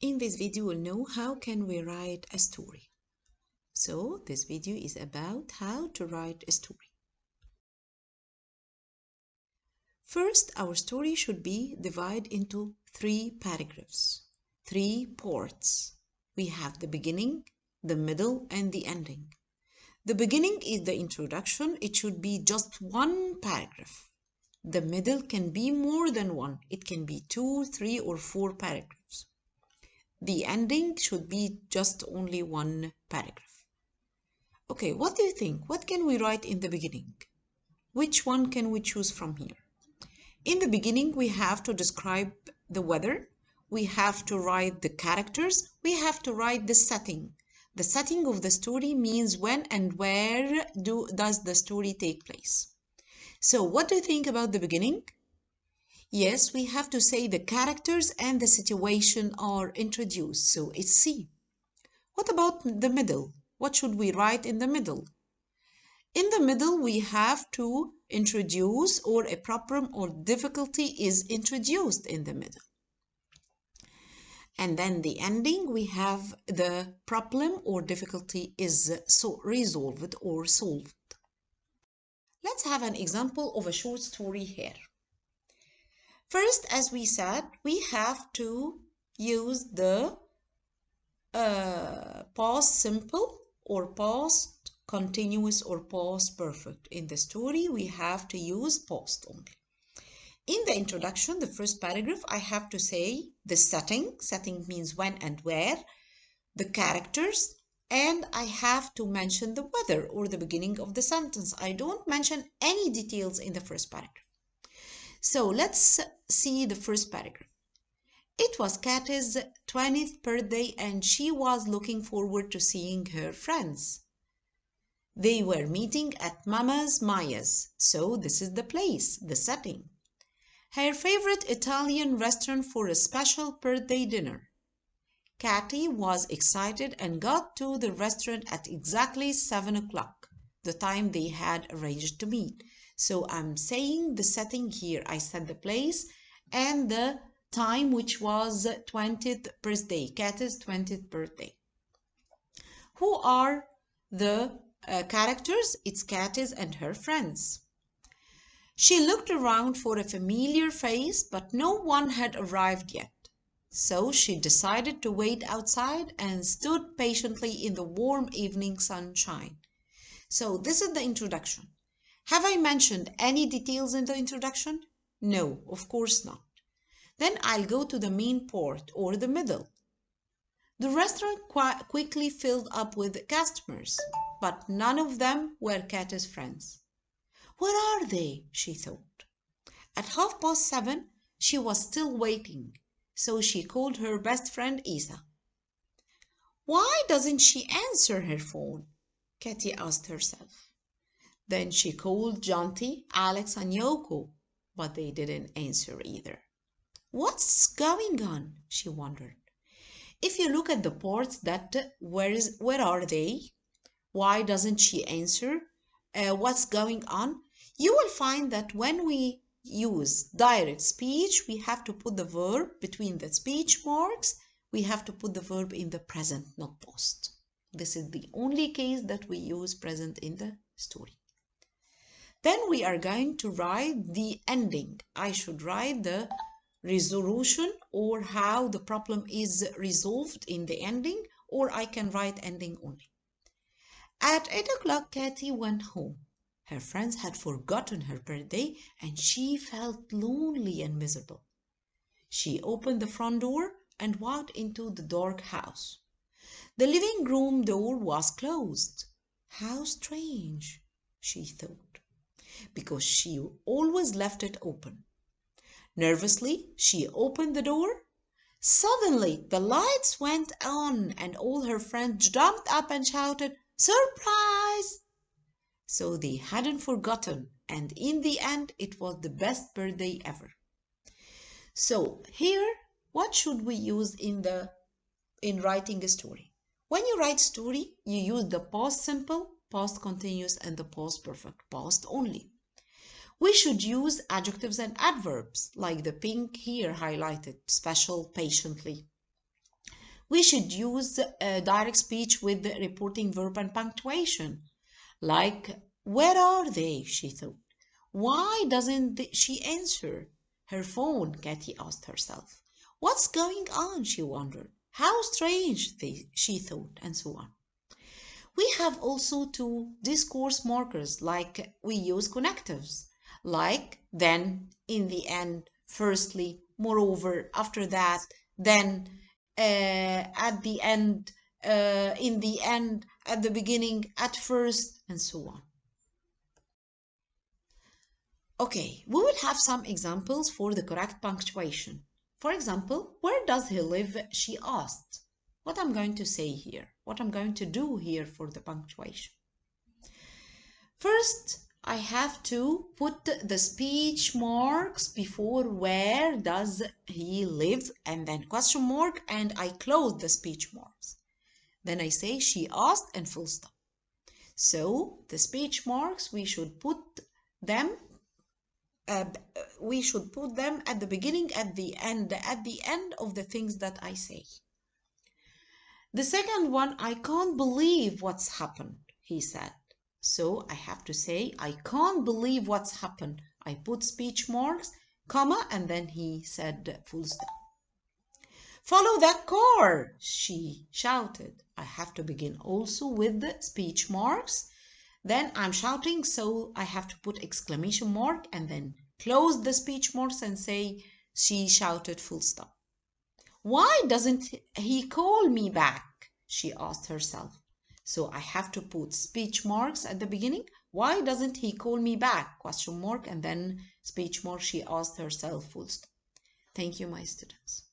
In this video, we'll know how can we write a story. So this video is about how to write a story. First, our story should be divided into 3 paragraphs, 3 parts. We have the beginning, the middle, and the ending. The beginning is the introduction. It should be just 1 paragraph. The middle can be more than 1. It can be 2, 3, or 4 paragraphs. The ending should be just only 1 paragraph. Okay, what do you think? What can we write in the beginning? Which one can we choose from here? In the beginning, we have to describe the weather. We have to write the characters. We have to write the setting. The setting of the story means when and where does the story take place. So what do you think about the beginning? Yes, we have to say the characters and the situation are introduced, so it's C. What about the middle? What should we write in the middle? In the middle, we have to introduce, or a problem or difficulty is introduced in the middle. And then the ending, we have the problem or difficulty is resolved or solved. Let's have an example of a short story here. First, as we said, we have to use the past simple or past continuous or past perfect. In the story, we have to use past only. In the introduction, the first paragraph, I have to say the setting. Setting means when and where, the characters, and I have to mention the weather or the beginning of the sentence. I don't mention any details in the first paragraph. So let's see the first paragraph. It was Katie's 20th birthday and she was looking forward to seeing her friends. They were meeting at Mama's Maya's, so this is the place, the setting. Her favorite Italian restaurant for a special birthday dinner. Katie was excited and got to the restaurant at exactly 7 o'clock, the time they had arranged to meet. So I'm saying the setting here. I said the place and the time, which was 20th birthday, Katie's 20th birthday. Who are the characters? It's Katie's and her friends. She looked around for a familiar face, but no one had arrived yet. So she decided to wait outside and stood patiently in the warm evening sunshine. So this is the introduction. Have I mentioned any details in the introduction? No, of course not. Then I'll go to the main part or the middle. The restaurant quickly filled up with customers, but none of them were Katie's friends. Where are they? She thought. At 7:30, she was still waiting, so she called her best friend Isa. Why doesn't she answer her phone? Katie asked herself. Then she called Jonty, Alex, and Yoko, but they didn't answer either. What's going on? She wondered. If you look at the parts that where are they? Why doesn't she answer? What's going on? You will find that when we use direct speech, we have to put the verb between the speech marks. We have to put the verb in the present, not past. This is the only case that we use present in the story. Then we are going to write the ending. I should write the resolution or how the problem is resolved in the ending, or I can write ending only. At 8 o'clock, Katie went home. Her friends had forgotten her birthday and she felt lonely and miserable. She opened the front door and walked into the dark house. The living room door was closed. How strange, she thought, because she always left it open. Nervously, she opened the door. Suddenly, the lights went on and all her friends jumped up and shouted, "Surprise!" So they hadn't forgotten, and in the end, it was the best birthday ever. So here, what should we use in writing a story? When you write story, you use the past simple, past continuous, and the past perfect, past only. We should use adjectives and adverbs, like the pink here highlighted, special, patiently. We should use direct speech with the reporting verb and punctuation. Like, where are they? She thought. Why doesn't she answer her phone? Katy asked herself. What's going on? She wondered. How strange, she thought, and so on. We have also two discourse markers, like we use connectives, like then, in the end, firstly, moreover, after that, then, at the end, in the end, at the beginning, at first, and so on. Okay, we will have some examples for the correct punctuation. For example, where does he live? She asked. What I'm going to say here, what I'm going to do here for the punctuation. First, I have to put the speech marks before where does he live and then question mark, and I close the speech marks. Then I say she asked and full stop. So the speech marks, we should put them at the beginning, at the end of the things that I say. The second one, I can't believe what's happened, he said. So I have to say, I can't believe what's happened. I put speech marks, comma, and then he said full stop. Follow that car, she shouted. I have to begin also with the speech marks. Then I'm shouting, so I have to put exclamation mark and then close the speech marks and say, she shouted full stop. Why doesn't he call me back? She asked herself. So I have to put speech marks at the beginning. Why doesn't he call me back? Question mark and then speech mark. She asked herself full stop. Thank you, my students.